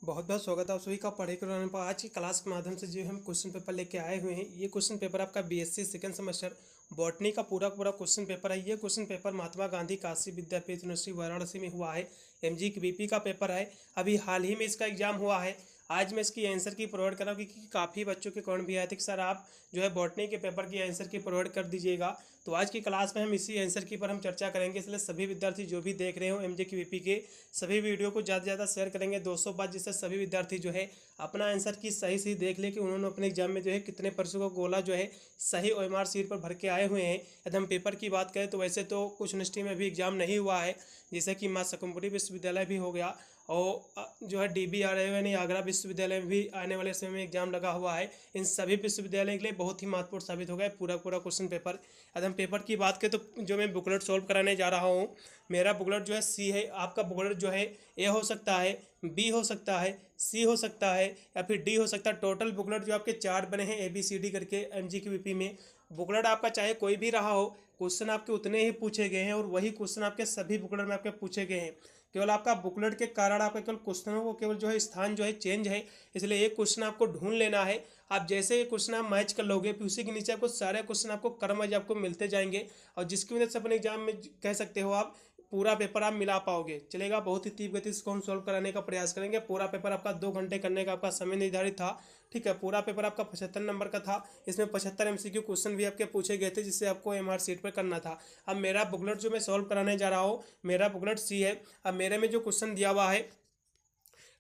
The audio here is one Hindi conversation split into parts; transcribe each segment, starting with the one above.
बहुत बहुत स्वागत है आप सभी का पढ़ाई करने पर। आज की क्लास के माध्यम से जो हम क्वेश्चन पेपर लेके आए हुए हैं, ये क्वेश्चन पेपर आपका बीएससी सेकंड सेमेस्टर बॉटनी का पूरा क्वेश्चन पेपर है। ये क्वेश्चन पेपर महात्मा गांधी काशी विद्यापीठ यूनिवर्सिटी वाराणसी में हुआ है। एमजी की बीपी का पेपर है। अभी हाल ही में इसका एग्जाम हुआ है। आज मैं इसकी आंसर की प्रोवाइड कर रहा हूँ क्योंकि काफ़ी बच्चों के कमेंट भी आए थे कि सर आप जो है बॉटनी के पेपर की आंसर की प्रोवाइड कर दीजिएगा। तो आज की क्लास में हम इसी आंसर की पर हम चर्चा करेंगे, इसलिए सभी विद्यार्थी जो भी देख रहे हो एमजे की बीपी के सभी वीडियो को ज़्यादा से ज़्यादा शेयर करेंगे 200 बार, जिससे सभी विद्यार्थी जो है अपना आंसर की सही सही देख ले कि उन्होंने अपने एग्जाम में जो है कितने प्रश्नों को गोला जो है सही ओएमआर शीट पर भर के आए हुए हैं। यदि हम पेपर की बात करें तो वैसे तो कुछ यूनिवर्सिटी में भी एग्जाम नहीं हुआ है, जैसे कि माँ शाकुंभरी विश्वविद्यालय भी हो गया और जो है DBRA यानी आगरा विश्वविद्यालय में भी आने वाले समय में एग्जाम लगा हुआ है। इन सभी विश्वविद्यालय के लिए बहुत ही महत्वपूर्ण साबित होगा पूरा क्वेश्चन पेपर। यदि हम पेपर की बात करें तो जो मैं बुकलेट सॉल्व कराने जा रहा हूँ, मेरा बुकलेट जो है सी है। आपका बुकलेट जो है ए हो सकता है, बी हो सकता है, सी हो सकता है या फिर डी हो सकता है। टोटल बुकलेट जो आपके 4 बने हैं ABCD करके एमजी की बीपी में। बुकलेट आपका चाहे कोई भी रहा हो, क्वेश्चन आपके उतने ही पूछे गए हैं और वही क्वेश्चन आपके सभी बुकलेट में आपके पूछे गए हैं। केवल आपका बुकलेट के कारण आपका केवल क्वेश्चनों को केवल जो है स्थान जो है चेंज है, इसलिए एक क्वेश्चन आपको ढूंढ लेना है। आप जैसे ये क्वेश्चन आप मैच कर लोगे फिर उसी के नीचे आपको सारे क्वेश्चन आपको क्रम वाइज आपको मिलते जाएंगे और जिसकी वजह से अपने एग्जाम में कह सकते हो आप पूरा पेपर आप मिला पाओगे। चलेगा, बहुत ही तीव्र गति से इसको हम सॉल्व कराने का प्रयास करेंगे। पूरा पेपर आपका 2 घंटे करने का आपका समय निर्धारित था। ठीक है, पूरा पेपर आपका 75 नंबर का था। इसमें 75 MCQ क्वेश्चन भी आपके पूछे गए थे जिससे आपको MR सीट पर करना था। अब मेरा बुकलेट जो मैं सॉल्व कराने जा रहा हूँ, मेरा बुकलेट सी है। अब मेरे में जो क्वेश्चन दिया हुआ है,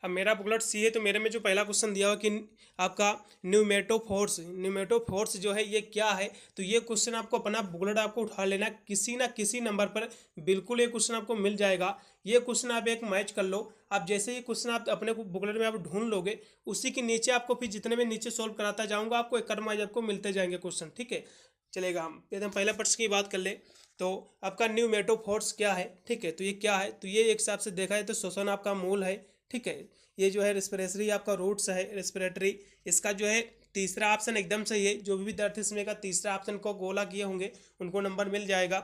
अब मेरा बुकलेट सी है तो मेरे में जो पहला क्वेश्चन दिया हुआ कि आपका न्यूमेटोफोर्स जो है ये क्या है। तो ये क्वेश्चन आपको अपना बुकलेट आपको उठा लेना, किसी ना किसी नंबर पर बिल्कुल ये क्वेश्चन आपको मिल जाएगा। ये क्वेश्चन आप एक मैच कर लो। आप जैसे ही क्वेश्चन आप अपने बुकलेट में आप ढूंढ लोगे उसी के नीचे आपको फिर जितने में नीचे सॉल्व कराता जाऊँगा आपको एक क्रम वाइज आपको मिलते जाएंगे क्वेश्चन। ठीक है, चलेगा। हम एकदम पहले प्रश्न की बात कर ले तो आपका न्यूमेटोफोर्स क्या है। ठीक है, तो ये क्या है, तो ये एक हिसाब से देखा जाए तो श्वसन आपका मूल है। ठीक है, ये जो है रेस्पिरेटरी आपका रूट्स है, रेस्पिरेटरी। इसका जो है तीसरा ऑप्शन एकदम सही है। जो भी विद्यार्थी इसमें का तीसरा ऑप्शन को गोला किए होंगे उनको नंबर मिल जाएगा।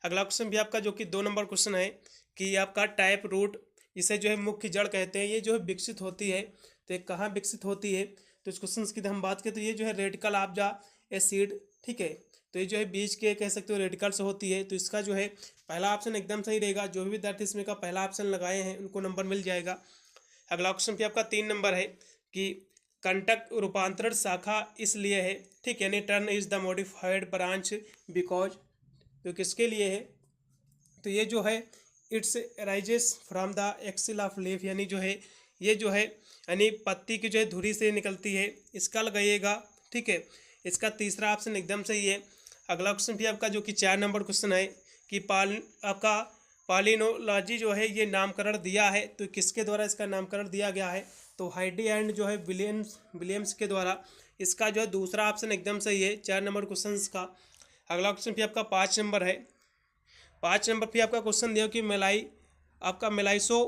अगला क्वेश्चन भी आपका जो कि 2 नंबर क्वेश्चन है कि आपका टाइप रूट, इसे जो है मुख्य जड़ कहते हैं, ये जो है विकसित होती है। तो ये कहाँ विकसित होती है, तो इस क्वेश्चन की हम बात करें तो ये जो है रेडिकल ऑब्जा एसिड। ठीक है, तो ये जो है बीज के कह सकते हो रेडिकल से होती है। तो इसका जो है पहला ऑप्शन एकदम सही रहेगा। जो भी विद्यार्थी इसमें का पहला ऑप्शन लगाए हैं उनको नंबर मिल जाएगा। अगला क्वेश्चन भी आपका 3 नंबर है कि कंटक रूपांतरण शाखा इसलिए है। ठीक, यानी turn is the modified branch because, तो किसके लिए है, तो ये जो है it's rises from the axil of leaf, यानी जो है ये जो है यानी पत्ती की जो है धुरी से निकलती है, इसका लगाइएगा। ठीक है, इसका तीसरा ऑप्शन एकदम सही है। अगला क्वेश्चन भी आपका जो कि 4 नंबर क्वेश्चन है कि आपका पॉलिनोलॉजी जो है ये नामकरण दिया है, तो किसके द्वारा इसका नामकरण दिया गया है, तो हाइडी एंड जो है विलियम्स के द्वारा। इसका जो है दूसरा ऑप्शन एकदम सही है 4 नंबर क्वेश्चन का। अगला क्वेश्चन भी आपका 5 नंबर है। 5 नंबर पे आपका क्वेश्चन दिया कि आपका मेलाइसो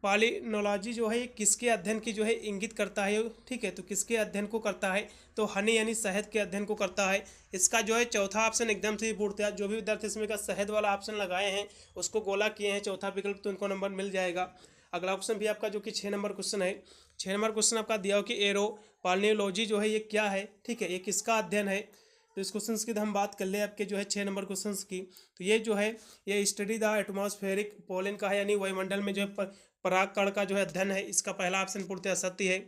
पॉलिनोलॉजी जो है ये किसके अध्ययन की जो है इंगित करता है। ठीक है, तो किसके अध्ययन को करता है, तो हनी यानी शहद के अध्ययन को करता है। इसका जो है चौथा ऑप्शन एकदम से ही पूर्णतः जो भी विद्यार्थी इसमें का शहद वाला ऑप्शन लगाए हैं उसको गोला किए हैं चौथा विकल्प, तो उनको नंबर मिल जाएगा। अगला क्वेश्चन भी आपका जो कि 6 नंबर क्वेश्चन है। 6 नंबर क्वेश्चन आपका दिया हो कि एरो पॉलिनोलॉजी जो है ये क्या है। ठीक है, ये किसका अध्ययन है, तो इस क्वेश्चन की हम बात कर ले आपके जो है 6 नंबर क्वेश्चन की, तो ये जो है ये स्टडी द एटमॉस्फेरिक पोलन का है, यानी वायुमंडल में जो है पराग कण का जो है अध्ययन है। इसका पहला ऑप्शन पूर्णतः सत्य है।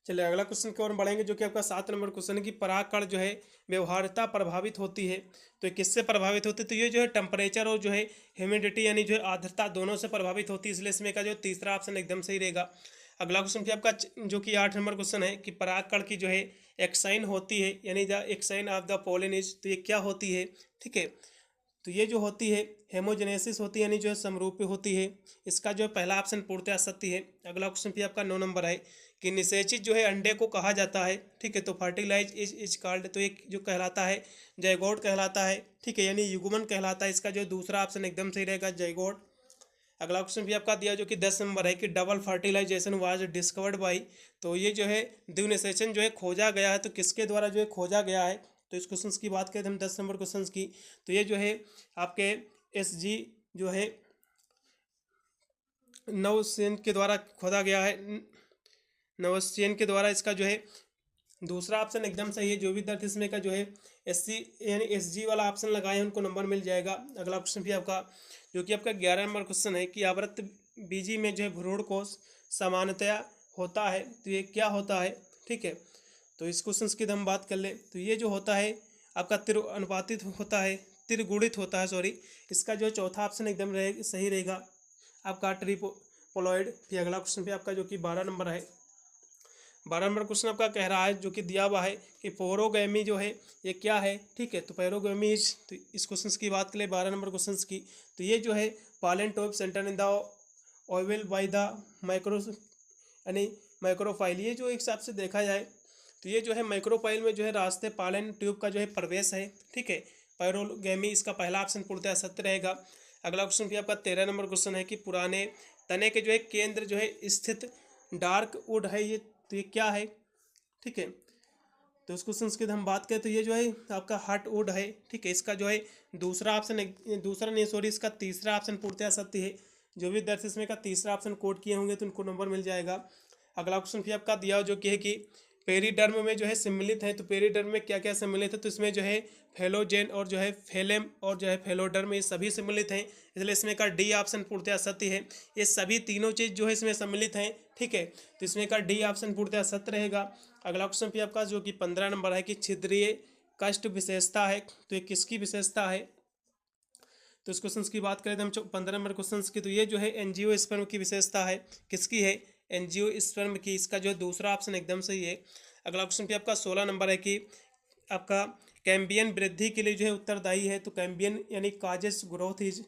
चलिए अगला क्वेश्चन की ओर बढ़ेंगे जो कि आपका 7 नंबर क्वेश्चन है कि पराग कण जो है व्यवहार्यता प्रभावित होती है, तो किससे प्रभावित होती है, तो ये जो है टेम्परेचर और जो है ह्यूमिडिटी यानी जो है आर्द्रता दोनों से प्रभावित होती है, इसलिए इसमें का जो तीसरा ऑप्शन एकदम सही रहेगा। अगला क्वेश्चन भी आपका जो कि 8 नंबर क्वेश्चन है कि पराग कण की जो है एक्साइन होती है, यानी the exine of the pollen is, तो ये क्या होती है। ठीक है, तो ये जो होती है हेमोजेनेसिस होती है, यानी जो है समरूपी होती है। इसका जो है पहला ऑप्शन पूर्णतः सत्य है। अगला क्वेश्चन भी आपका 9 नंबर है कि निषेचित जो है अंडे को कहा जाता है। ठीक है, तो फर्टिलाइज इज कॉल्ड, तो एक जो कहलाता है जाइगोट कहलाता है। ठीक है, यानी युग्मन कहलाता है। इसका जो दूसरा ऑप्शन एकदम सही रहेगा जाइगोट। अगला क्वेश्चन भी आपका दिया जो कि 10 नंबर है कि double fertilization was discovered by, तो ये जो है द्विनिषेचन जो है खोजा गया है, तो किसके द्वारा जो है खोजा गया है, तो इस क्वेश्चन की बात करें हम 10 नंबर क्वेश्चन की, तो ये जो है आपके SG जो है नवसेन के द्वारा खोदा गया है, नवसेन के द्वारा इसका जो है दूसरा ऑप्शन एकदम सही है। जो भी विद्यार्थी इसमें का जो है SC यानी SG वाला ऑप्शन लगाए हैं उनको नंबर मिल जाएगा। अगला क्वेश्चन भी आपका जो कि आपका 11 नंबर क्वेश्चन है कि आवृत्त बीजी में जो है भ्रूण कोश सामान्यतया होता है, तो ये क्या होता है, ठीक है। तो इस क्वेश्चन की हम बात कर ले तो ये जो होता है आपका अनुपातित होता है, त्रिगुणित होता है, सॉरी। इसका जो चौथा ऑप्शन एकदम सही रहेगा आपका ट्रिपोलॉइड। फिर अगला क्वेश्चन भी आपका जो कि 12 नंबर है। 12 नंबर क्वेश्चन आपका कह रहा है जो कि दिया हुआ है कि पैरोगैमी जो है ये क्या है, ठीक है। तो पैरोगैमी इज, तो इस क्वेश्चन की बात करें 12 नंबर क्वेश्चन की, तो ये जो है पालन top centre in the Oval by the micro यानी माइक्रोफाइल। ये जो एक हिसाब से देखा जाए तो ये जो है माइक्रोफाइल में जो है रास्ते पालन ट्यूब का जो है प्रवेश है, ठीक है। पैरोगैमी इसका पहला ऑप्शन पूर्णतः सत्य रहेगा। अगला क्वेश्चन भी आपका 13 नंबर क्वेश्चन है कि पुराने तने के जो है केंद्र जो है स्थित डार्क वुड है, ये तो ये क्या है, ठीक है। तो उस क्वेश्चन की हम बात करें तो ये जो है आपका हार्ट वुड है, ठीक है। इसका जो है दूसरा ऑप्शन, दूसरा नहीं सॉरी, इसका तीसरा ऑप्शन पूर्णतः सत्य है। जो भी विद्यार्थी इसमें का तीसरा ऑप्शन कोड किए होंगे तो उनको नंबर मिल जाएगा। अगला क्वेश्चन भी आपका दिया हो जो कि है कि पेरिडर्म में जो है सम्मिलित है, तो पेरिडर्म में क्या क्या सम्मिलित है, तो इसमें जो है फेलोजेन और जो है फेलेम और जो है फेलोडर्म, ये सभी सम्मिलित हैं, इसलिए इसमें का डी ऑप्शन पूर्णतः सत्य है। ये सभी तीनों चीज़ जो है इसमें सम्मिलित हैं, ठीक है। तो इसमें का डी ऑप्शन पूर्णतः सत्य रहेगा। अगला क्वेश्चन भी आपका जो कि 15 नंबर है कि छिद्रीय कष्ट विशेषता है, तो ये किसकी विशेषता है। तो इस क्वेश्चन की बात करें तो हम 15 नंबर क्वेश्चन की, तो ये जो है एंजियोस्पर्म की विशेषता है, किसकी है, एंजियोस्पर्म की। इसका जो दूसरा ऑप्शन एकदम सही है। अगला क्वेश्चन भी आपका 16 नंबर है कि आपका कैम्बियन वृद्धि के लिए जो है उत्तरदायी है, तो कैम्बियन यानी काजेस ग्रोथ इज,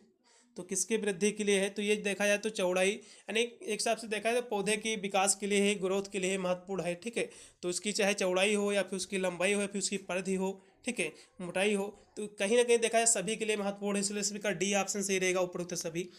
तो किसकी वृद्धि के लिए है, तो ये देखा जाए तो चौड़ाई यानी एक हिसाब से देखा जाए तो पौधे की विकास के लिए है, ग्रोथ के लिए महत्वपूर्ण है, ठीक है। तो उसकी चाहे चौड़ाई हो या फिर उसकी लंबाई हो या फिर उसकी परिधि हो, ठीक है, मोटाई हो, तो कहीं ना कहीं देखा जाए सभी के लिए महत्वपूर्ण है, इसलिए इसमें का डी ऑप्शन सही रहेगा उपरोक्त सभी।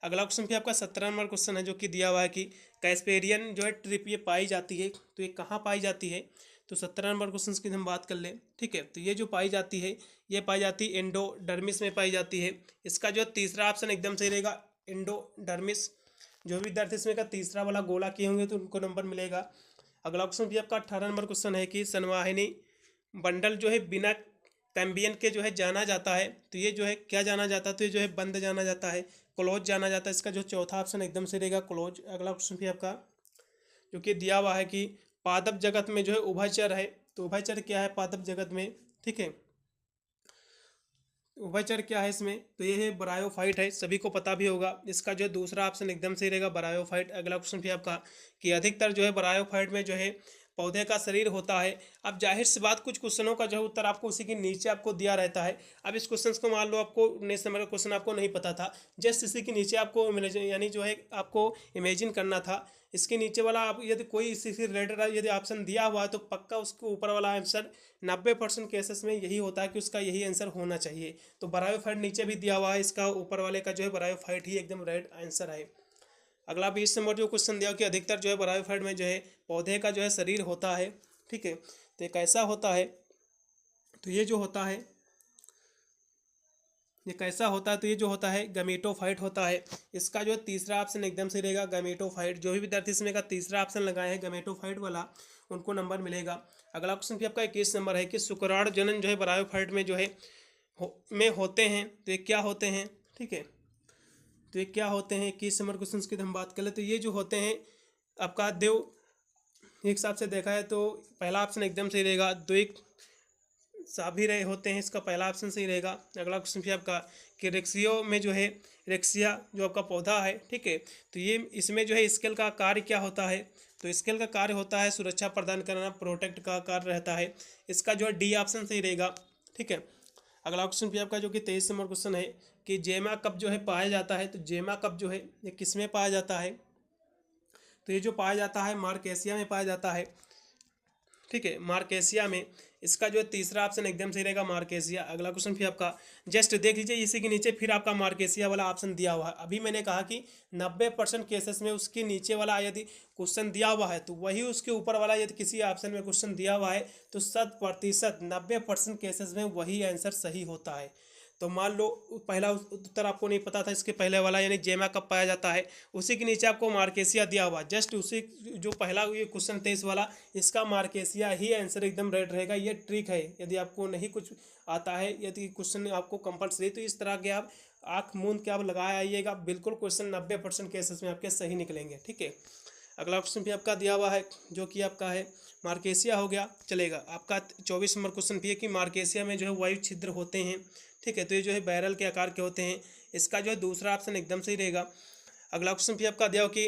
अगला क्वेश्चन भी आपका 17 नंबर क्वेश्चन है जो कि दिया हुआ है कि कैस्पेरियन जो है ट्रिप ये पाई जाती है, तो ये कहाँ पाई जाती है। तो 17 नंबर क्वेश्चन की हम बात कर लें, ठीक है। तो ये जो पाई जाती है ये पाई जाती है एंडोडर्मिस में पाई जाती है। इसका जो तीसरा ऑप्शन एकदम सही रहेगा, एंडोडर्मिस। जो भी विद्यार्थी इसमें का तीसरा वाला गोला किए होंगे तो उनको नंबर मिलेगा। अगला क्वेश्चन भी आपका 18 नंबर क्वेश्चन है कि संवाहिनी बंडल जो है बिना कैम्बियन के जो है जाना जाता है, तो ये जो है क्या जाना जाता है, तो ये जो है बंद जाना जाता है, क्लोज जाना जाता है। इसका जो चौथा ऑप्शन एकदम से रहेगा क्लोज। अगला क्वेश्चन भी आपका जो कि दिया हुआ है कि पादप जगत में जो है उभयचर है, तो उभयचर क्या है पादप जगत में, ठीक है। उभयचर क्या है इसमें, तो ये है ब्रायोफाइट है, सभी को पता भी होगा। इसका जो है दूसरा ऑप्शन एकदम सही रहेगा ब्रायोफाइट। अगला क्वेश्चन भी आपका कि अधिकतर जो है ब्रायोफाइट में जो है पौधे का शरीर होता है। अब जाहिर सी बात कुछ क्वेश्चनों का जो है उत्तर आपको उसी के नीचे आपको दिया रहता है। अब इस क्वेश्चन को मान लो आपको नेक्स्ट नंबर का क्वेश्चन आपको नहीं पता था, जस्ट इसी के नीचे आपको यानी जो है आपको इमेजिन करना था। इसके नीचे वाला आप यदि कोई इसी से रिलेटेड यदि ऑप्शन दिया हुआ है तो पक्का उसके ऊपर वाला आंसर 90% केसेस में यही होता है कि उसका यही आंसर होना चाहिए। तो ब्रायोफाइट नीचे भी दिया हुआ है, इसका ऊपर वाले का जो है ब्रायोफाइट ही एकदम राइट आंसर है। अगला 20 नंबर जो क्वेश्चन दिया कि अधिकतर जो है ब्रायोफाइट में जो है पौधे का जो है शरीर होता है, ठीक है। तो ये कैसा होता है, तो ये जो होता है ये कैसा होता है, तो ये जो होता है गैमेटोफाइट होता है। इसका जो तीसरा ऑप्शन एकदम से रहेगा गैमेटोफाइट। जो भी विद्यार्थी इसमें का तीसरा ऑप्शन लगाए हैं गैमेटोफाइट वाला उनको नंबर मिलेगा। अगला क्वेश्चन भी आपका 21 नंबर है कि शुक्राणु जनन जो है ब्रायोफाइट में जो है में होते हैं, तो ये क्या होते हैं, ठीक है। तो ये क्या होते हैं, 21 नंबर क्वेश्चन की हम बात करें तो ये जो होते हैं आपका देव एक हिसाब से देखा है तो पहला ऑप्शन एकदम सही रहेगा, द्विक साभी रहे होते हैं, इसका पहला ऑप्शन सही रहेगा। अगला क्वेश्चन भी आपका कि रेक्सियो में जो है रेक्सिया जो आपका पौधा है, ठीक है। तो ये इसमें जो है स्केल का कार्य क्या होता है, तो स्केल का कार्य होता है सुरक्षा प्रदान करना, प्रोटेक्ट का कार्य रहता है। इसका जो है डी ऑप्शन सही रहेगा, ठीक है। अगला क्वेश्चन भी आपका जो कि 23 नंबर क्वेश्चन है कि जेमा कप जो है पाया जाता है, तो जेमा कप जो है ये किस में पाया जाता है, तो ये जो पाया जाता है मार्केसिया में पाया जाता है, ठीक है, मार्केसिया में। इसका जो है तीसरा ऑप्शन एकदम सही रहेगा मार्केसिया। अगला क्वेश्चन फिर आपका जस्ट देख लीजिए इसी के नीचे फिर आपका मार्केसिया वाला ऑप्शन दिया हुआ है। अभी मैंने कहा कि 90% केसेस में उसके नीचे वाला यदि क्वेश्चन दिया हुआ है तो वही उसके ऊपर वाला यदि किसी ऑप्शन में क्वेश्चन दिया हुआ है तो 100% 90% केसेस में वही आंसर सही होता है। तो मान लो पहला उत्तर आपको नहीं पता था, इसके पहले वाला यानी जेमा कब पाया जाता है, उसी के नीचे आपको मार्केसिया दिया हुआ, जस्ट उसी जो पहला ये क्वेश्चन 23 वाला, इसका मार्केसिया ही आंसर एकदम राइट रहेगा। ये ट्रिक है, यदि आपको नहीं कुछ आता है, यदि क्वेश्चन आपको कंपल्सरी, तो इस तरह के आप आँख मूंद के आप लगाए आइएगा, बिल्कुल क्वेश्चन 90% केसेस में आपके सही निकलेंगे। ठीक है, अगला क्वेश्चन भी आपका दिया हुआ है जो कि आपका है मार्केसिया हो गया, चलेगा। आपका 24 नंबर क्वेश्चन भी है कि मार्केसिया में जो है वायु छिद्र होते हैं। ठीक है, तो ये जो है बैरल के आकार के होते हैं। इसका जो है दूसरा ऑप्शन एकदम सही रहेगा। अगला क्वेश्चन भी आपका दिया हो कि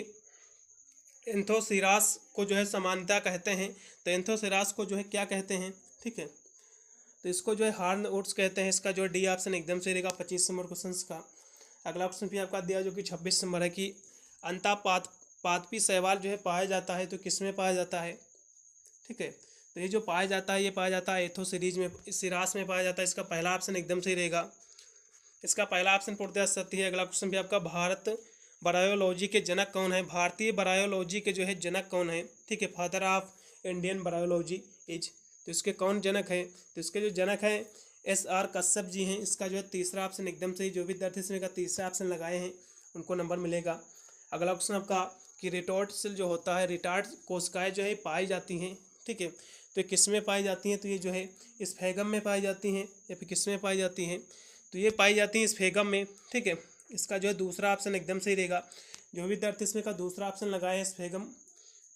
एंथोसिरास को जो है समानता कहते हैं, तो एंथोसिरास को जो है क्या कहते हैं। ठीक है, तो इसको जो है हार्न ओट्स कहते हैं। इसका जो है डी ऑप्शन एकदम सही रहेगा 25 नंबर क्वेश्चन का। अगला क्वेश्चन भी आपका दिया जो कि 26 नंबर है कि पादपी शैवाल जो है पाया जाता है, तो किस में पाया जाता है। ठीक है, तो ये जो पाया जाता है, ये पाया जाता है एथोसिरीज में, सिरास में पाया जाता है। इसका पहला ऑप्शन एकदम सही रहेगा। इसका पहला ऑप्शन पूर्णतः सत्य है। अगला क्वेश्चन भी आपका भारत बायोलॉजी के जनक कौन है, भारतीय बायोलॉजी के जो है जनक कौन है। ठीक है, father of Indian biology is, तो इसके कौन जनक हैं, तो इसके जो जनक हैं SR कश्यप जी हैं। इसका जो है तीसरा ऑप्शन एकदम सही। जो विद्यार्थी इसमें का तीसरा ऑप्शन लगाए हैं उनको नंबर मिलेगा। अगला क्वेश्चन आपका कि रिटॉर्ट सेल जो होता है, रिटार्ड कोशिकाएं जो है पाई जाती हैं। ठीक है, तो किस में पाई जाती हैं, तो ये जो है स्फेगम में पाई जाती हैं, या फिर किस में पाई जाती हैं, तो ये पाई जाती हैं स्फेगम में। ठीक है, इसका जो है दूसरा ऑप्शन एकदम सही रहेगा। जो विद्यार्थी इसमें का दूसरा ऑप्शन लगाए हैं स्फेगम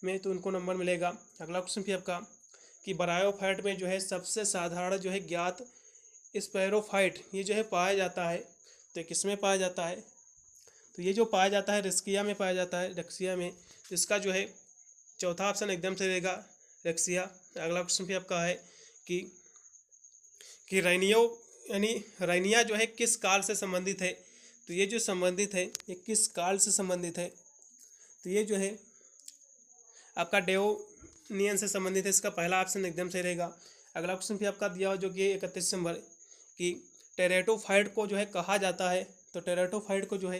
में, तो उनको नंबर मिलेगा। अगला क्वेश्चन भी आपका कि ब्रायोफाइट में जो है सबसे साधारण जो है ज्ञात स्पैरोफाइट ये जो है पाया जाता है, तो किस में पाया जाता है, तो ये जो पाया जाता है रिस्किया में पाया जाता है, रेक्सिया में। इसका जो है चौथा ऑप्शन एकदम से रहेगा रेक्सिया। अगला क्वेश्चन भी आपका है कि रैनियो यानी रैनिया जो है किस काल से संबंधित है, तो ये जो संबंधित है ये किस काल से संबंधित है, तो ये जो है आपका डेवोनियन से संबंधित है। इसका पहला ऑप्शन एकदम सही रहेगा। अगला क्वेश्चन भी आपका दिया हो जो कि 31 नंबर कि टेरेटोफाइट को जो है कहा जाता है, तो टेरेटोफाइट को जो है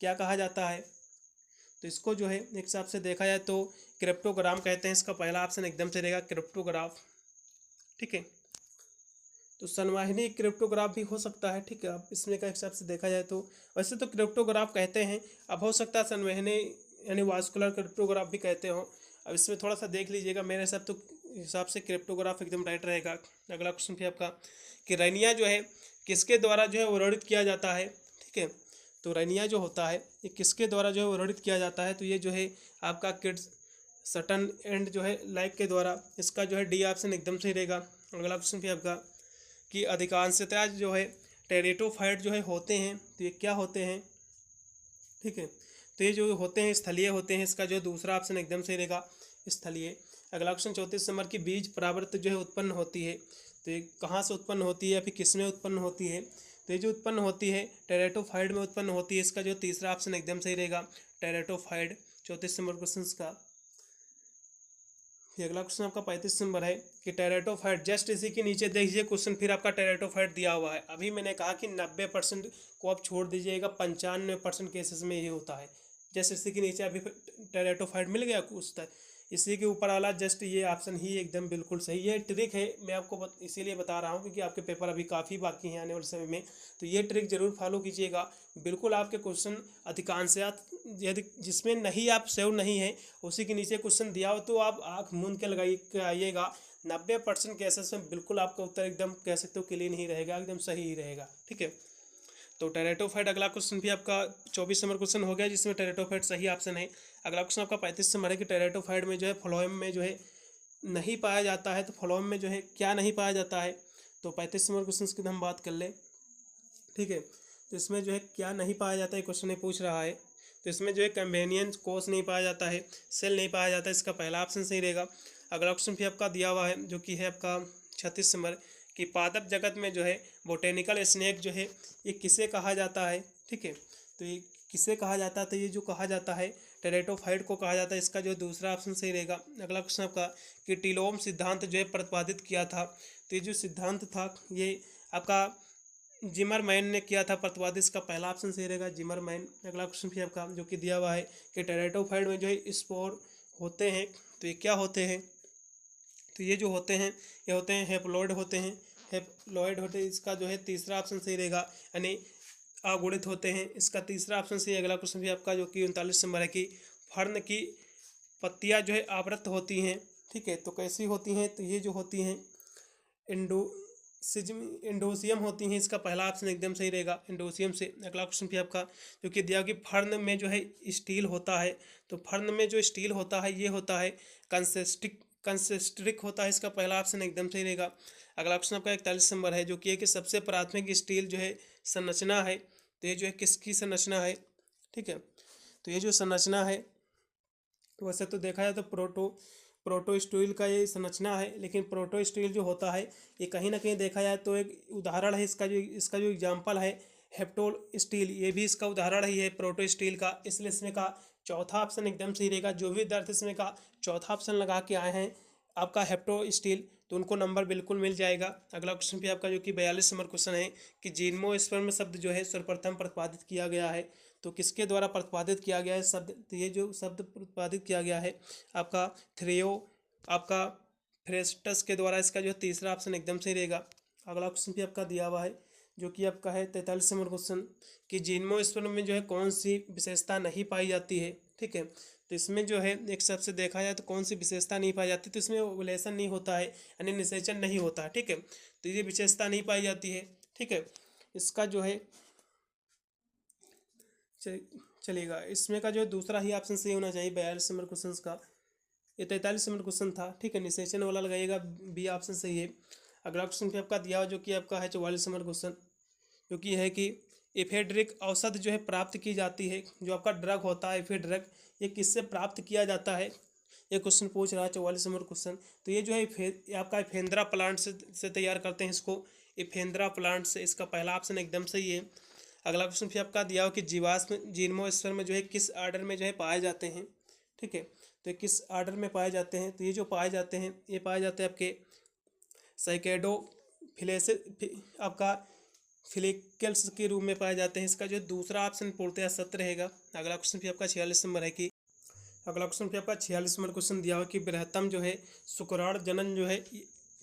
क्या कहा जाता है, तो इसको जो है एक हिसाब से देखा जाए तो क्रिप्टोग्राम कहते हैं। इसका पहला ऑप्शन एकदम से रहेगा क्रिप्टोग्राफ। ठीक है, तो संवहनी क्रिप्टोग्राफ भी हो सकता है। ठीक है, अब इसमें का हिसाब से देखा जाए तो वैसे तो क्रिप्टोग्राफ कहते हैं, अब हो सकता है संवहनी यानी वास्कुलर क्रिप्टोग्राफ भी कहते हो। अब इसमें थोड़ा सा देख लीजिएगा, मेरे हिसाब से क्रिप्टोग्राफ एकदम राइट रहेगा। अगला क्वेश्चन भी आपका कि रैनिया जो है किसके द्वारा जो है वर्णित किया जाता है। ठीक है, तो रैनिया जो होता है ये किसके द्वारा जो है वर्णित किया जाता है, तो ये जो है आपका किड्स सटन एंड जो है लाइक के द्वारा। इसका जो है डी ऑप्शन एकदम सही रहेगा। अगला क्वेश्चन भी आपका कि अधिकांशतः जो है टेरेटोफाइट जो है होते हैं, तो ये क्या होते हैं। ठीक है, तो ये जो होते हैं स्थलीय होते हैं। इसका जो दूसरा ऑप्शन एकदम सही रहेगा स्थलीय। अगला क्वेश्चन 34 नंबर की बीज परावर्त जो है उत्पन्न होती है, तो ये कहाँ से उत्पन्न होती है या फिर किस में उत्पन्न होती है, तो ये जो उत्पन्न होती है टेरेटोफाइट में उत्पन्न होती है। इसका जो तीसरा ऑप्शन एकदम सही रहेगा टेरेटोफाइट। 34 नंबर क्वेश्चन का ये अगला क्वेश्चन आपका 35 नंबर है कि टेरेटोफाइट, जस्ट इसी के नीचे देखिए क्वेश्चन फिर आपका टेरेटोफाइट दिया हुआ है। अभी मैंने कहा कि 90% को आप छोड़ दीजिएगा, 95% केसेस में ये होता है। जस्ट इसी के नीचे अभी टेरेटोफाइट मिल गया कुछ, इसी के ऊपर वाला जस्ट ये ऑप्शन ही एकदम बिल्कुल सही है। ट्रिक है, मैं आपको इसीलिए बता रहा हूँ क्योंकि आपके पेपर अभी काफ़ी बाकी हैं आने वाले समय में, तो ये ट्रिक जरूर फॉलो कीजिएगा। बिल्कुल आपके क्वेश्चन अधिकांशत यदि जिसमें नहीं आप सेव नहीं है उसी के नीचे क्वेश्चन दिया हो तो आप आँख मूंद के लगाई आइएगा। 90% केसेस में बिल्कुल आपका उत्तर एकदम कह सकते हो क्लीन ही रहेगा, एकदम सही ही रहेगा। ठीक है, तो टेरेटोफाइट अगला क्वेश्चन भी आपका 24 नंबर क्वेश्चन हो गया जिसमें टेरेटोफाइट सही ऑप्शन है। अगला क्वेश्चन आपका 35 नंबर है कि टेरेटोफाइट में जो है फ्लोएम में जो है नहीं पाया जाता है, तो फ्लोएम में जो है क्या नहीं पाया जाता है, तो 35 नंबर क्वेश्चन की हम बात कर लें। ठीक है, तो इसमें जो है क्या नहीं पाया जाता है क्वेश्चन ये पूछ रहा है, तो इसमें जो है कंवेनियन कोष नहीं पाया जाता है, सेल नहीं पाया जाता है। इसका पहला ऑप्शन सही रहेगा। अगला क्वेश्चन भी आपका दिया हुआ है जो कि है आपका 36 नंबर कि पादप जगत में जो है बोटेनिकल स्नेक जो है ये किसे कहा जाता है। ठीक है, तो ये किसे कहा जाता है, तो ये जो कहा जाता है टेरेटोफाइट को कहा जाता है। इसका जो दूसरा ऑप्शन सही रहेगा। अगला क्वेश्चन आपका कि टिलोम सिद्धांत जो है प्रतिपादित किया था, तो ये जो सिद्धांत था ये आपका जिमरमैन ने किया था प्रतिपादित। इसका पहला ऑप्शन सही रहेगा जिमरमैन। अगला क्वेश्चन भी आपका जो कि दिया हुआ है कि टेरेटोफाइट में जो है स्पोर होते हैं, तो ये क्या होते हैं, तो ये जो होते हैं ये होते हैं हेप्लोइड होते हैं। हैप्लॉइड होते हैं, इसका जो है तीसरा ऑप्शन सही रहेगा, यानी अगुणित होते हैं, इसका तीसरा ऑप्शन सही। अगला क्वेश्चन भी आपका जो कि 39 नंबर है कि फर्न की पत्तियां जो है आवृत होती हैं, ठीक है, तो कैसी होती हैं, तो ये जो होती हैं इंडोसियम होती हैं, इसका पहला ऑप्शन एकदम सही रहेगा, इंडोसियम से। अगला क्वेश्चन भी आपका जो कि दिया कि फर्न में जो है स्टील होता है, तो फर्न में जो स्टील होता है ये होता है कंसेस्ट्रिक होता है, इसका पहला ऑप्शन एकदम सही रहेगा। अगला क्वेश्चन आपका 41 नंबर है जो कि है कि सबसे प्राथमिक स्टील जो है संरचना है, तो ये जो है किसकी संरचना है, ठीक है, तो ये जो संरचना है वैसे तो देखा जाए तो प्रोटो स्टील का ये संरचना है, लेकिन प्रोटो स्टील जो होता है ये कहीं ना कहीं देखा जाए तो एक उदाहरण है, इसका जो एग्जाम्पल है हेप्टोल स्टील, ये भी इसका उदाहरण ही है प्रोटो स्टील का, इसलिए इसमें का चौथा ऑप्शन एकदम सही रहेगा। जो भी विद्यार्थी इसमें का चौथा ऑप्शन लगा के आए हैं आपका हेप्टो स्टील, तो उनको नंबर बिल्कुल मिल जाएगा। अगला क्वेश्चन भी आपका जो कि 42 नंबर क्वेश्चन है कि जिम्नोस्पर्म शब्द जो है सर्वप्रथम प्रतिपादित किया गया है, तो किसके द्वारा प्रतिपादित किया गया है शब्द, तो ये जो शब्द प्रतिपादित किया गया है आपका थ्रियो आपका फ्रेस्टस के द्वारा, इसका जो तीसरा ऑप्शन एकदम सही रहेगा। अगला क्वेश्चन भी आपका दिया हुआ है जो कि आपका है 43 नंबर क्वेश्चन कि जिम्नोस्पर्म में जो है कौन सी विशेषता नहीं पाई जाती है, ठीक है, तो इसमें जो है एक शब्द से देखा जाए तो कौन सी विशेषता नहीं पाई जाती, तो इसमें ओवुलेशन नहीं होता है, यानी निषेचन नहीं होता है, ठीक है, तो ये विशेषता नहीं पाई जाती है, ठीक है, इसका जो है चलेगा, इसमें का जो है दूसरा ही ऑप्शन सही होना चाहिए 42 नंबर क्वेश्चन का। ये 43 नंबर क्वेश्चन था, ठीक है, निषेचन वाला लगाइएगा, बी ऑप्शन सही है। अगला क्वेश्चन भी आपका दिया जो कि आपका है 44 नंबर क्वेश्चन जो कि है कि एफेड्रिक औषध जो है प्राप्त की जाती है, जो आपका ड्रग होता है एफेड्रग, ये किससे प्राप्त किया जाता है, ये क्वेश्चन पूछ रहा है 44 नंबर क्वेश्चन। तो ये जो है आपका इफेंद्रा प्लांट से तैयार करते हैं इसको, इफेंद्रा प्लांट से, इसका पहला ऑप्शन एकदम सही है। अगला क्वेश्चन फिर आपका दिया हो कि जीवाश्म जिम्नोस्पर्म में जो है किस आर्डर में जो है पाए जाते हैं, ठीक है, तो ये किस आर्डर में पाए जाते हैं, तो ये जो पाए जाते हैं ये पाए जाते हैं आपके साइकेडो आपका फिलिकल्स के रूप में पाए जाते हैं, इसका जो दूसरा ऑप्शन पूर्णतः सत्य रहेगा। अगला क्वेश्चन फिर आपका 46 नंबर है कि अगला क्वेश्चन फिर आपका 46 नंबर क्वेश्चन दिया हो कि बृहत्तम जो है शुक्राणु जनन जो है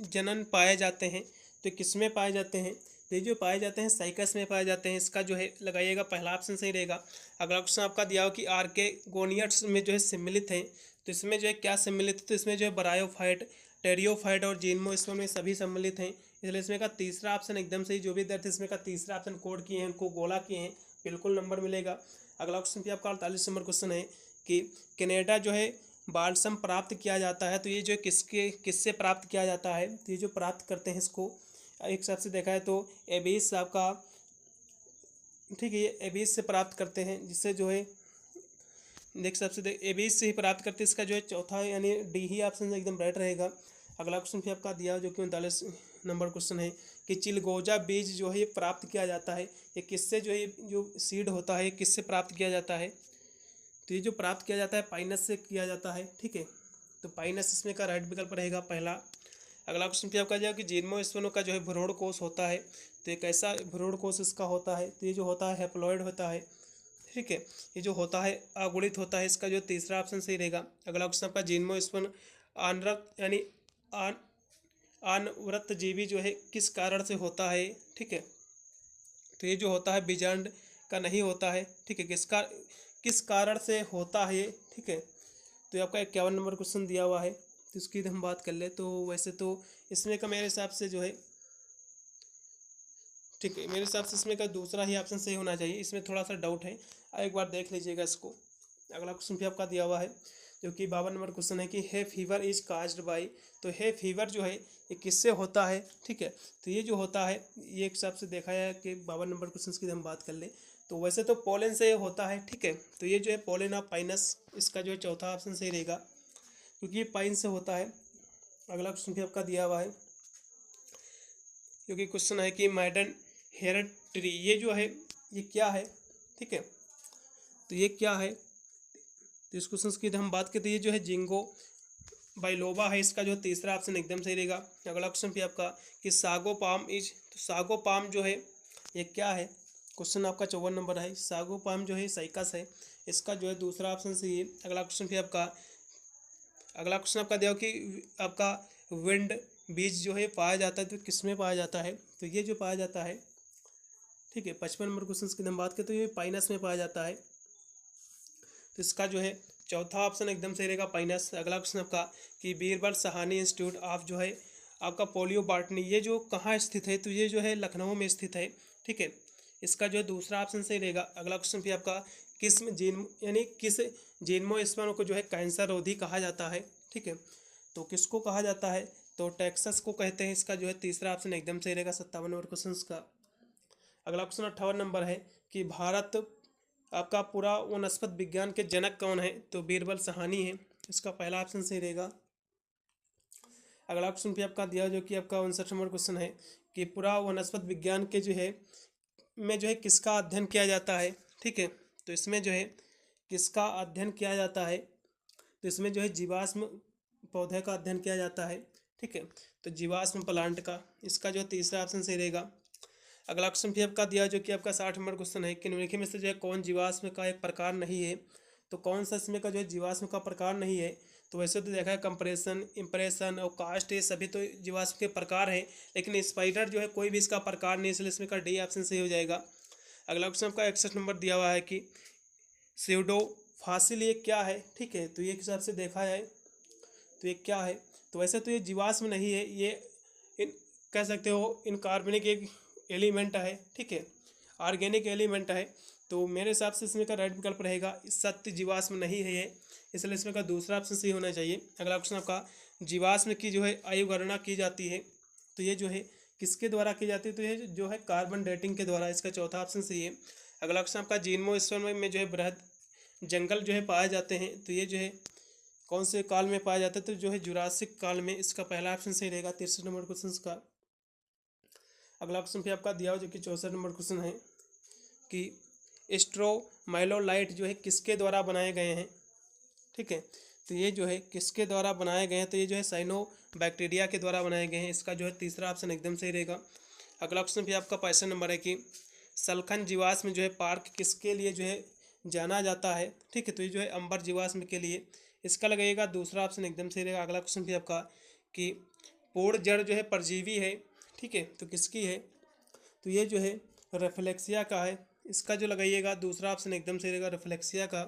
जनन पाए जाते हैं, तो किस में पाए जाते हैं, तो ये जो पाए जाते हैं साइकस में पाए जाते हैं, इसका जो है लगाइएगा पहला ऑप्शन सही रहेगा। अगला क्वेश्चन आपका दिया हो कि आर्केगोनियट्स में जो है सम्मिलित हैं, तो इसमें जो है क्या सम्मिलित है, तो इसमें जो है ब्रायोफाइट टेरियोफाइट और जिम्नोस्पर्म में सभी सम्मिलित हैं, इसलिए इसमें का तीसरा ऑप्शन एकदम सही। जो भी विद्यार्थी इसमें का तीसरा ऑप्शन कोड किए हैं उनको गोला किए हैं बिल्कुल नंबर मिलेगा। अगला क्वेश्चन भी आपका 48 नंबर क्वेश्चन है कि कनाडा जो है बाल्सम प्राप्त किया जाता है, तो ये जो किससे प्राप्त किया जाता है, तो ये जो प्राप्त करते हैं इसको एक हिसाब से देखा है तो एबीस आपका, ठीक है, ये एबीस से प्राप्त करते हैं, जिससे जो है एक हिसाब से एबीस से ही प्राप्त करते हैं, इसका जो है चौथा यानी डी ही ऑप्शन एकदम राइट रहेगा। अगला क्वेश्चन भी आपका दिया जो कि 39 नंबर क्वेश्चन है कि चिलगोजा बीज जो है ये प्राप्त किया जाता है, ये किससे जो है जो सीड होता है किससे प्राप्त किया जाता है, तो ये जो प्राप्त किया जाता है पाइनस से किया जाता है, ठीक है, तो पाइनस इसमें का राइट विकल्प रहेगा पहला। अगला क्वेश्चन भी आपका जाएगा कि जिम्नोस्पर्म का जो है भ्रूण कोश होता है, तो एक ऐसा भ्रूण कोश इसका होता है, तो ये जो होता है हैप्लॉइड होता है, ठीक है, ये जो होता है अगुणित होता है, इसका जो तीसरा ऑप्शन सही रहेगा। अगला क्वेश्चन आपका जिम्नोस्पर्म अनवरत यानी अनवृत्तजीवी जो है किस कारण से होता है, ठीक है, तो ये जो होता है बीजांड का नहीं होता है, ठीक है, किस कारण से होता है, ठीक है, तो ये आपका 51 नंबर क्वेश्चन दिया हुआ है, तो इसकी हम बात कर ले तो वैसे तो इसमें का मेरे हिसाब से जो है, ठीक है, मेरे हिसाब से इसमें का दूसरा ही ऑप्शन सही होना चाहिए, इसमें थोड़ा सा डाउट है, एक बार देख लीजिएगा इसको। अगला क्वेश्चन भी आपका दिया हुआ है जो कि 52 नंबर क्वेश्चन है कि है फीवर इज काज्ड बाई, तो है फीवर जो है ये किससे होता है, ठीक है, तो ये जो होता है ये एक हिसाब से देखा है कि 52 नंबर क्वेश्चन की हम बात कर ले तो वैसे तो पोलन से होता है, ठीक है, तो ये जो है पोलन ऑफ पाइनस, इसका जो है चौथा ऑप्शन सही रहेगा क्योंकि ये पाइन से होता है। अगला क्वेश्चन भी आपका दिया हुआ है क्योंकि क्वेश्चन है कि मैडन हेरेडिटी, ये जो है ये क्या है, ठीक है, तो ये क्या है, तो इस क्वेश्चन की हम बात करते हैं, ये जो है जिंगो बाइलोबा है, इसका जो तीसरा ऑप्शन एकदम सही रहेगा। अगला क्वेश्चन भी आपका कि सागो पाम इज, तो सागो पाम जो है ये क्या है, क्वेश्चन आपका 54 नंबर है, सागो पाम जो है साइकस है, इसका जो है दूसरा ऑप्शन सही है। अगला क्वेश्चन भी आपका दिया कि आपका बीज जो है पाया जाता है तो किस में पाया जाता है, तो ये जो पाया जाता है, ठीक है, 55 नंबर क्वेश्चन की हम बात करें तो ये पाइनस में पाया जाता है। तो इसका जो है चौथा ऑप्शन एकदम सही रहेगा, पाइनस। अगला क्वेश्चन आपका कि बीरबल सहानी इंस्टीट्यूट ऑफ जो है आपका पोलियो बॉटनी, ये जो कहाँ स्थित है, तो ये जो है लखनऊ में स्थित है, ठीक है। इसका जो है दूसरा ऑप्शन सही रहेगा। अगला क्वेश्चन भी आपका किस जीन यानी किस जीनोस्पर्म को जो है कैंसर रोधी कहा जाता है, ठीक है। तो किसको कहा जाता है, तो टेक्सस को कहते हैं। इसका जो है तीसरा ऑप्शन एकदम सही रहेगा 57 नंबर क्वेश्चन का। अगला क्वेश्चन 58 नंबर है कि भारत आपका पूरा वनस्पत विज्ञान के जनक कौन है, तो बीरबल सहानी है। इसका पहला ऑप्शन सही रहेगा। अगला क्वेश्चन भी आपका दिया जो कि आपका 59 नंबर क्वेश्चन है कि पूरा वनस्पत विज्ञान के जो है में जो है किसका अध्ययन किया जाता है, ठीक है। तो इसमें जो है किसका अध्ययन किया जाता है, तो इसमें जो है जीवाश्म पौधे का अध्ययन किया जाता है, ठीक है। तो जीवाश्म प्लांट का, इसका जो तीसरा ऑप्शन सही रहेगा। अगला क्वेश्चन भी आपका दिया जो कि आपका 60 नंबर क्वेश्चन है कि निम्नलिखित में से जो है कौन जीवाश्म का एक प्रकार नहीं है, तो कौन सा इसमें का जो है जीवाश्म का प्रकार नहीं है, तो वैसे तो देखा है कंप्रेशन, इम्प्रेशन और कास्ट, ये सभी तो जीवाश्म के प्रकार हैं, लेकिन स्पाइडर जो है कोई भी इसका प्रकार नहीं, इसलिए इसमें का डी ऑप्शन सही हो जाएगा। अगला क्वेश्चन आपका 61 नंबर दिया हुआ है कि स्यूडो फॉसिल ये क्या है, ठीक है। तो ये हिसाब से देखा जाए तो ये क्या है, तो वैसे तो ये जीवाश्म नहीं है, ये इन कह सकते हो इनकार्बनिक एक एलिमेंट है, ठीक है, ऑर्गेनिक एलिमेंट है। तो मेरे हिसाब से इसमें का राइट विकल्प रहेगा सत्य जीवाश्म नहीं है ये, इसलिए इसमें का दूसरा ऑप्शन सही होना चाहिए। अगला क्वेश्चन आपका जीवाश्म की जो है आयु गणना की जाती है, तो ये जो है किसके द्वारा की जाती है, तो ये जो है कार्बन डेटिंग के द्वारा, इसका चौथा ऑप्शन सही है। अगला क्वेश्चन आपका जीनोस्पर्म में जो है बृहद जंगल जो है पाए जाते हैं, तो ये जो है कौन से काल में पाया जाता है, तो जो है जुरासिक काल में, इसका पहला ऑप्शन सही रहेगा 63 नंबर क्वेश्चन का। अगला क्वेश्चन भी आपका दिया हो जो कि 64 नंबर क्वेश्चन है कि स्ट्रोमाइलोलाइट जो है किसके द्वारा बनाए गए हैं, ठीक है। तो ये जो है किसके द्वारा बनाए गए हैं, तो ये जो है साइनो बैक्टीरिया के द्वारा बनाए गए हैं, इसका जो है तीसरा ऑप्शन एकदम सही रहेगा। अगला क्वेश्चन भी आपका 65 नंबर है कि सल्खन जीवाश्म जो है पार्क किसके लिए जो है जाना जाता है, ठीक है। तो ये जो है अंबर जीवाश्म के लिए, इसका लगेगा दूसरा ऑप्शन एकदम सही रहेगा। अगला क्वेश्चन भी आपका कि पूर्ण जड़ जो है परजीवी है, ठीक है, तो किसकी है, तो ये जो है रेफ्लेक्सिया का है, इसका जो लगाइएगा दूसरा ऑप्शन एकदम सही रहेगा रेफ्लेक्सिया का।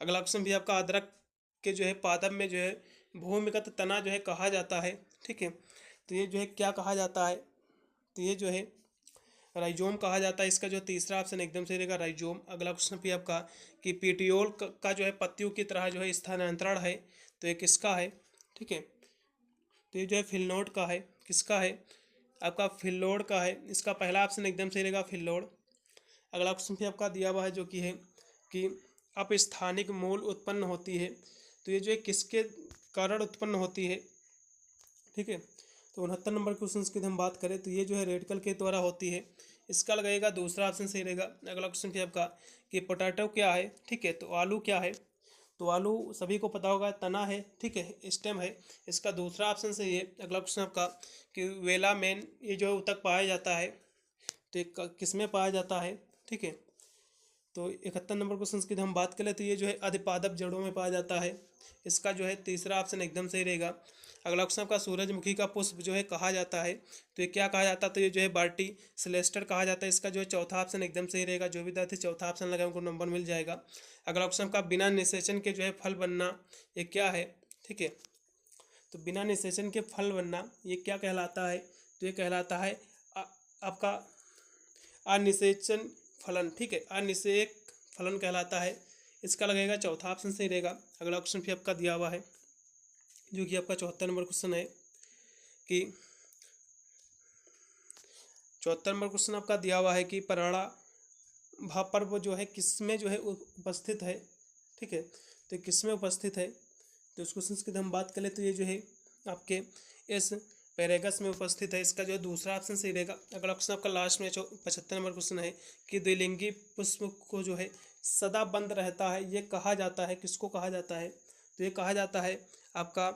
अगला क्वेश्चन भी आपका अदरक के जो है पादप में जो है भूमिगत तना जो है कहा जाता है, ठीक है। तो ये जो है क्या कहा जाता है, तो ये जो है राइजोम कहा जाता है, इसका जो तीसरा ऑप्शन एकदम सही रहेगा राइजोम। अगला क्वेश्चन भी आपका कि पीटियोल का जो है पत्तियों की तरह जो है स्थानांतरण है, तो ये किसका है, ठीक है। तो ये जो है फिलनोड का है, किसका है, आपका फिल्लोड का है, इसका पहला ऑप्शन एकदम सही रहेगा फिल्लोड। अगला क्वेश्चन भी आपका दिया हुआ है जो कि है कि अपस्थानिक मूल उत्पन्न होती है, तो ये जो है किसके कारण उत्पन्न होती है, ठीक है। तो 69 नंबर क्वेश्चन की हम बात करें तो ये जो है रेडिकल के द्वारा होती है, इसका लगेगा दूसरा ऑप्शन सही रहेगा। अगला क्वेश्चन भी आपका कि पोटैटो क्या है, ठीक है, तो आलू क्या है, तो आलू सभी को पता होगा तना है, ठीक है, स्टेम है, इसका दूसरा ऑप्शन सही है। अगला क्वेश्चन आपका कि वेला मैन ये जो है उत्तक पाया जाता है, तो ये किस में पाया जाता है, ठीक है। तो 71 नंबर क्वेश्चन की हम बात करें तो ये जो है अधिपादप जड़ों में पाया जाता है, इसका जो है तीसरा ऑप्शन एकदम सही रहेगा। अगला क्वेश्चन आपका सूरजमुखी का पुष्प जो है कहा जाता है, तो ये क्या कहा जाता है, तो ये जो है बार्टी सिलेस्टर कहा जाता है, इसका जो है चौथा ऑप्शन एकदम सही रहेगा। जो विद्यार्थी चौथा ऑप्शन लगाए उनको नंबर मिल जाएगा। अगला क्वेश्चन का बिना निषेचन के जो है फल बनना ये क्या है, ठीक है। तो बिना निषेचन के फल बनना ये क्या कहलाता है, तो ये कहलाता है आपका अनिषेचन फलन, ठीक है, अनिषेक फलन कहलाता है, इसका लगेगा चौथा ऑप्शन सही रहेगा। अगला क्वेश्चन भी आपका दिया हुआ है जो कि आपका 74 नंबर क्वेश्चन है कि 74 नंबर क्वेश्चन आपका दिया हुआ है कि पराड़ा भापर्व जो है किस में जो है उपस्थित है, ठीक है। तो किस में उपस्थित है, तो उस क्वेश्चन की हम बात करें तो ये जो है आपके इस पैरेगस में उपस्थित है, इसका जो है दूसरा ऑप्शन सही रहेगा। अगला क्वेश्चन आपका लास्ट में 75 नंबर क्वेश्चन है कि द्विलिंगी पुष्प को जो है सदा बंद रहता है ये कहा जाता है, किसको कहा जाता है, तो ये कहा जाता है आपका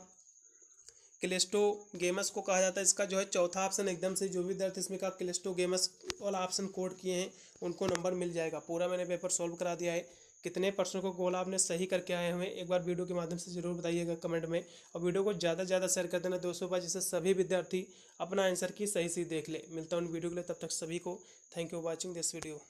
क्लिस्टोगेमस को कहा जाता है, इसका जो है चौथा ऑप्शन एकदम से। जो विद्यार्थी इसमें का क्लिस्टोगेमस वाला ऑप्शन कोड किए हैं उनको नंबर मिल जाएगा। पूरा मैंने पेपर सॉल्व करा दिया है, कितने प्रश्नों को गोल आपने सही करके आए हुए हैं, एक बार वीडियो के माध्यम से जरूर बताइएगा कमेंट में। और वीडियो को ज़्यादा से ज़्यादा शेयर कर देना दोस्तों पर, जिससे सभी विद्यार्थी अपना आंसर की सही देख ले। मिलता हूँ वीडियो के लिए, तब तक सभी को thank you for watching this video.